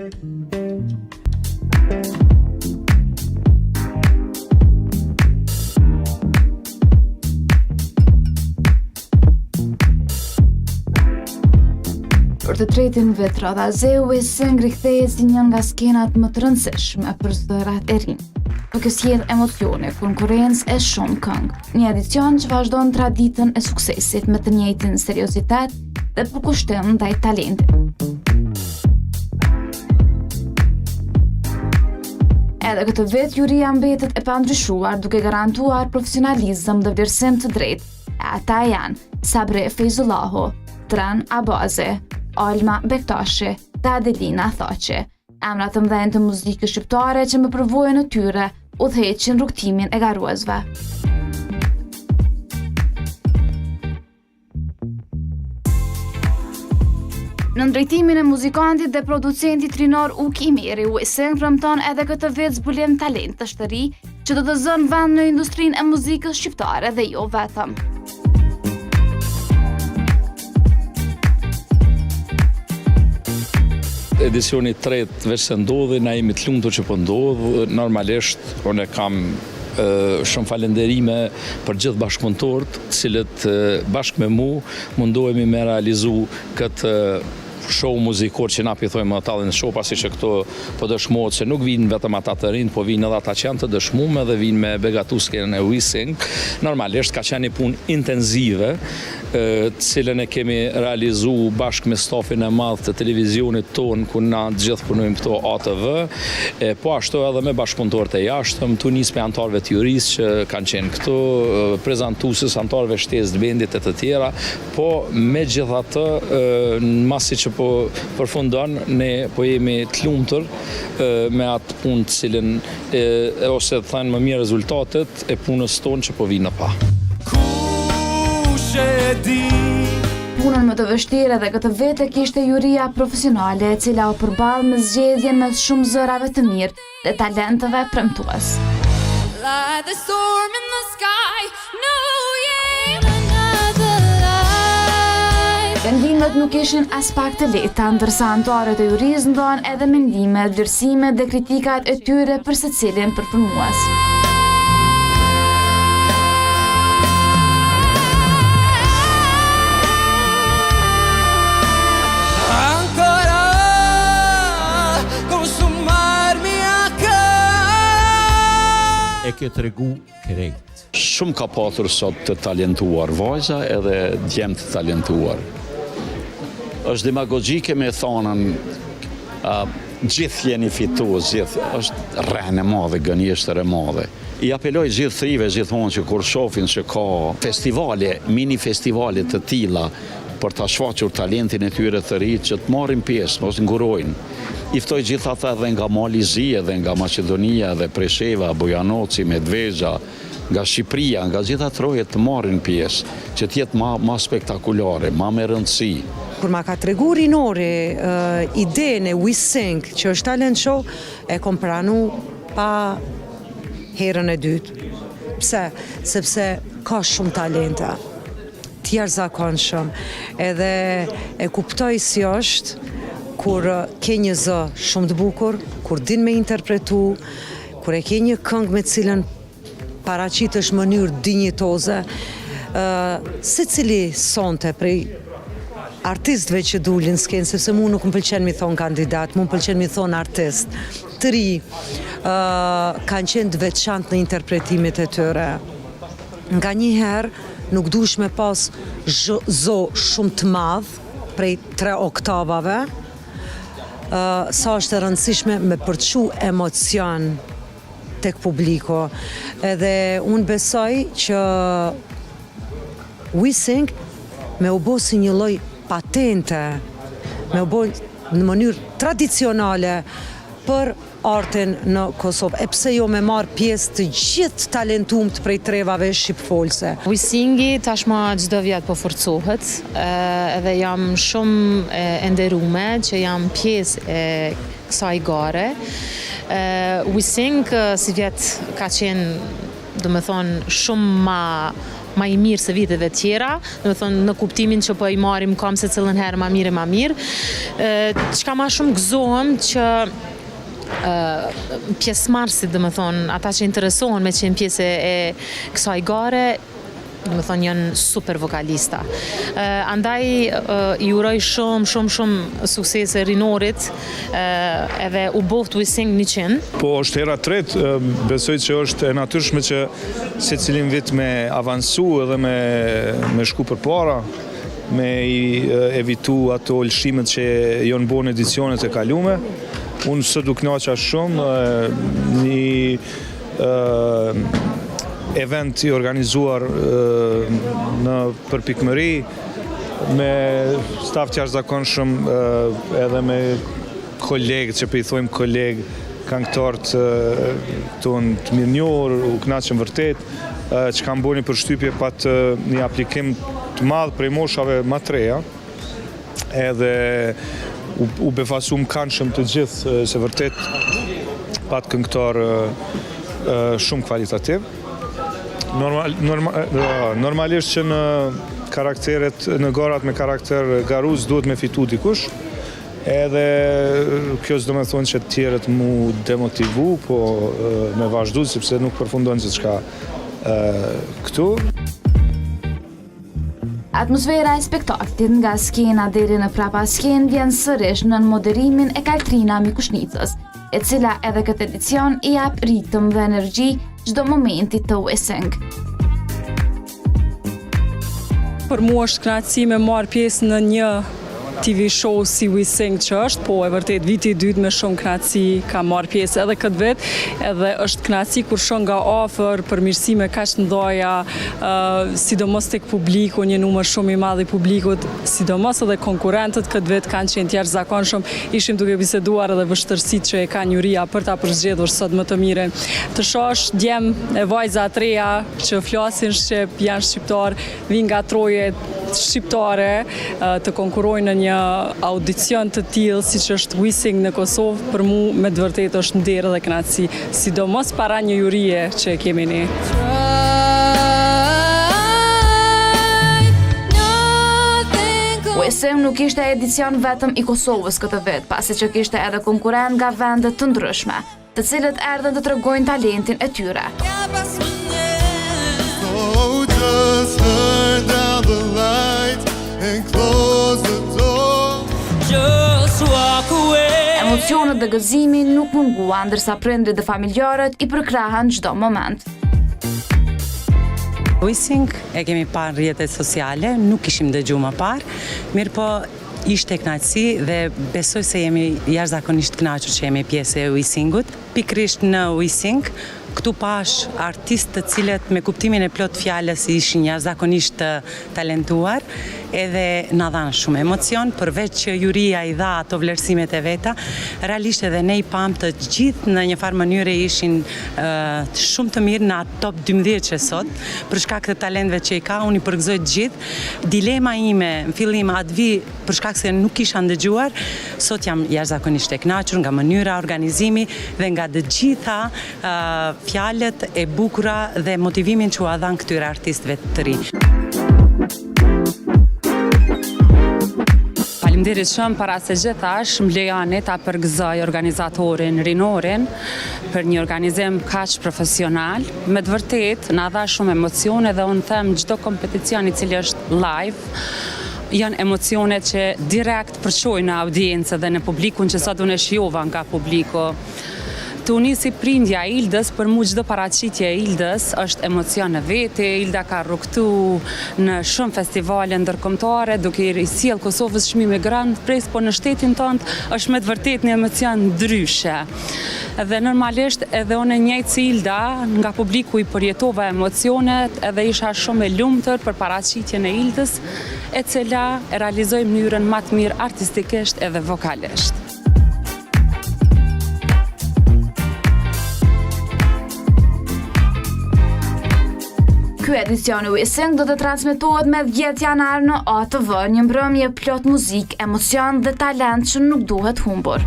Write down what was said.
Për të tretin vetra dhe Zeu Wising rikthehet si një nga skenat më të rëndësishme për zërat e rinj. Për kjo sjell emocione, konkurrencë e shumë këngë. Një edicion që vazhdon traditën e suksesit me të njëjtin seriozitet dhe përkushtim ndaj talentit. Edhe këtë vit juria mbetet e pandryshuar duke garantuar profesionalizëm dhe vlerësim të drejtë. E ata janë Sabre Fejzullahu, Tran Abaze, Alma Bektashi dhe Adelina Thaqi, emra të mëdhenj të muzikës shqiptare që me përvojën e tyre udhëheqin rrugtimin e garuesve. Në drejtimin e muzikantit dhe producentit rinor Uki Imeri, Wising premton edhe këtë vit zbulim talent të shtëri që do të zënë vend në industrinë e muzikës shqiptare dhe jo vetëm. Edicioni 3 veç se ndodhi, na jemi të lumtur që po ndodh. Normalisht, unë kam shumë falenderime për gjithë bashkëpunëtorët, cilët bashkë me mu mundohemi me realizu këtë show muzikor që na thojmë tallin show, pasi që këto po dëshmohet se nuk vinë vetëm ata të rinj, po vinë edhe ata që janë të dëshmuar dhe vinë me begatuskën e Wising. Normalisht ka qenë një punë intenzive, të cilën e kemi realizu bashkë me stafin e madh të televizionit ton, ku na të gjithë punojmë këto ATV, po ashtu edhe me bashkëpunëtorët e jashtëm, tu nis me anëtarëve të jurisë që kanë qenë këtu, prezantuesit, anëtarëve shtesë të vendit e të tjera, po megjithatë, masi që po përfundon, ne po jemi të lumtur me atë punë të cilën ose të thënë më mirë rezultatet e punës tonë që po vinë pa. Punën më të vështirë dhe këtë vit e kishte juria profesionale, e cila u përball me zgjedhjen mes shumë zërave të mirë dhe talenteve premtues. Vendimet nuk ishin as pak të lehta, ndërsa anëtarët e jurisë ndonë edhe mendimet, vlerësimet dhe kritikat e tyre për secilin përpunues. E ke tregu krejt. Shumë ka patur sot të talentuar vajza edhe djemë të talentuar. Është demagogjike me thonën gjithë jeni fitues, gjithë është rënë e madhe, gënjeshtër e madhe. I apeloj gjithë thrive gjithmonë që kur shohin që ka festivale, mini festivale të tilla për ta shfaqur talentin e tyre të ri, që të marrin pjesë, mos ngurojnë. I ftoj gjithë ata edhe nga Malizi, edhe nga Maqedonia, edhe Presheva, Bujanoci, Medvezha, nga Shqipëria, nga gjitha trojet të marrin pjesë, që t'jetë ma spektakulare, ma me rëndësi. Kur ma ka tregu rinori idenë e Wising, që është talent show, e kom pranu pa herën e dytë. Pse? Sepse ka shumë talenta, tjerëzakonshëm, edhe e kuptoj si është kur ke një zë shumë të bukur, kur din me interpretu, kur e ke një këngë me cilën paraqitesh në mënyrë dinjitoze, secili sonte prej artistëve që dulin skenë, sepse mu nuk më pëlqen mi thonë kandidat, mu më pëlqen mi thonë artist, të ri, kanë qenë të veçantë në interpretimit e tyre. Nga njëherë nuk dush me pas zo shumë të madhë prej 3 oktavave, sa është e rëndësishme me përçu emocion tek publiko. Edhe unë besoj që Wising me u bo si një lloj patente, me u bo në mënyrë tradicionale për artin në Kosovë. E pse jo me marë pjesë të gjithë talentumt prej trevave shqipfolse. Wisingi tashma çdo vjet po forcohet, edhe jam shumë e nderume që jam pjesë e kësaj gare. Wising si vjet ka qenë, do me thonë, shumë ma ma i mirë se viteve tjera, do të thonë në kuptimin që po i marrim kam se cilën herë ma mirë. Çka ma shumë gëzohem që pjesëmarrësit, do të thonë, ata që interesohen me qenë pjesë e kësaj gare, do të thonë janë super vokalista. Andaj i uroj shumë suksese rinorit, edhe u boft We Sing 100. Po është hera tretë, besoj që është e natyrshme që secilin vit me avansu edhe me shku përpara, me evitu ato lëshimet që janë bën edicionet e kalume. Unë së du kënaqa shumë, një event i organizuar në përpikmëri, me staf të jashtëzakonshëm edhe me kolegë, që për i thojmë kolegë, këngëtarët tonë të mirënjohur, u kënaqëm vërtet, që kam bërë një përshtypje pat një aplikim të madh prej moshave më të reja, edhe u befasum këndshëm të gjithë, se vërtet pat këngëtar shumë kvalitativ. Normalisht që në karakteret, në garat me karakter garuz duhet me fitu dikush, edhe kjo s'do me thonë që tjerët mu demotivu, po me vazhdu, sepse nuk përfundon gjithçka këtu. Atmosfera e spektaklit nga skena deri në prapa skenë vjen sërish në moderimin e Kaltrina Mikushnicës, e cila edhe këtë edicion i jap ritëm dhe energji çdo momenti të We Sing. Për mua është kënaqësi me marrë pjesë në një TV show si We Sing që është, po e vërtet viti i dytë me shumë kënaqësi ka marrë pjesë edhe këtë vit, edhe është kënaqësi kur shoh nga afër përmirësime kaq të mëdha, sidomos tek publiku, një numër shumë i madh i publikut, sidomos edhe konkurrentët këtë vit kanë qenë të jashtëzakonshëm, ishim duke biseduar edhe vështirësitë që e ka Juria për ta përzgjedhur sot më të mirën. Të shohësh djem e vajza të reja që flasin shqip, janë shqiptar, vinë nga troje shqiptare të konkurrojnë në një audicion të tillë siç është We Sing në Kosovë, për mua me të vërtetë është nder dhe kënaqësi, sidomos para një jurie që e kemi ne. We Sing nuk ishte edicion vetëm i Kosovës këtë vit, pasi që kishte edhe konkurrent nga vende të ndryshme, të cilët erdhën të tregojnë talentin e tyre. Emocionet dhe gëzimi nuk mungua, ndërsa prindrit dhe familjarët i përkrahen çdo moment. We Sing e kemi parë në rrjetet sociale, nuk kishim dëgjuar më parë, mirë po ishte kënaqësi dhe besoj se jemi jashtëzakonisht kënaqur që jemi pjesë e We Singut. Pikërisht në We Sing, këtu pash artistë të cilët me kuptimin e plot fjalës ishin jashtëzakonisht të talentuar, edhe na dhanë shumë emocion, përveç që juria i dha ato vlerësimet e veta, realisht edhe ne i pam të gjithë në një farë mënyre ishin shumë të mirë në atë top 12 që sot, për shkak të talentëve që i ka, unë i përgëzoj të gjithë. Dilema ime në fillim atë vi për shkak se nuk kisha ndëgjuar, sot jam jashtëzakonisht e kënaqur nga mënyra organizimi dhe nga të gjitha fjalët e bukura dhe motivimin që u dhan këtyre artistëve të ri. Faleminderit shumë, para se gjithash, më lejoni ta përgëzoj organizatorin rinorin për një organizim kaq profesional. Me të vërtetë na dha shumë emocione dhe unë them çdo kompeticion i cili është live janë emocione që direkt përçojnë në audiencë dhe në publikun që sot unë e shijova nga publiku. Të unisi prindja e Ildës, për mu çdo paraqitje e Ildës është emocion në vete. Ilda ka rrugtu në shumë festivale ndërkombëtare, duke i sjell Kosovës çmime Grand Prix, po në shtetin tonë është me të vërtetë një emocion ndryshe. Dhe normalisht edhe unë njëjtë si Ilda, nga publiku i përjetova emocionet edhe isha shumë e lumtur për paraqitjen e Ildës, e cila e realizoi në mënyrën më të mirë artistikisht edhe vokalisht. Ky edicion i We Sing do të transmetohet me 10 janar në ATV, një mbrëmje plot muzikë, emocion dhe talent që nuk duhet humbur.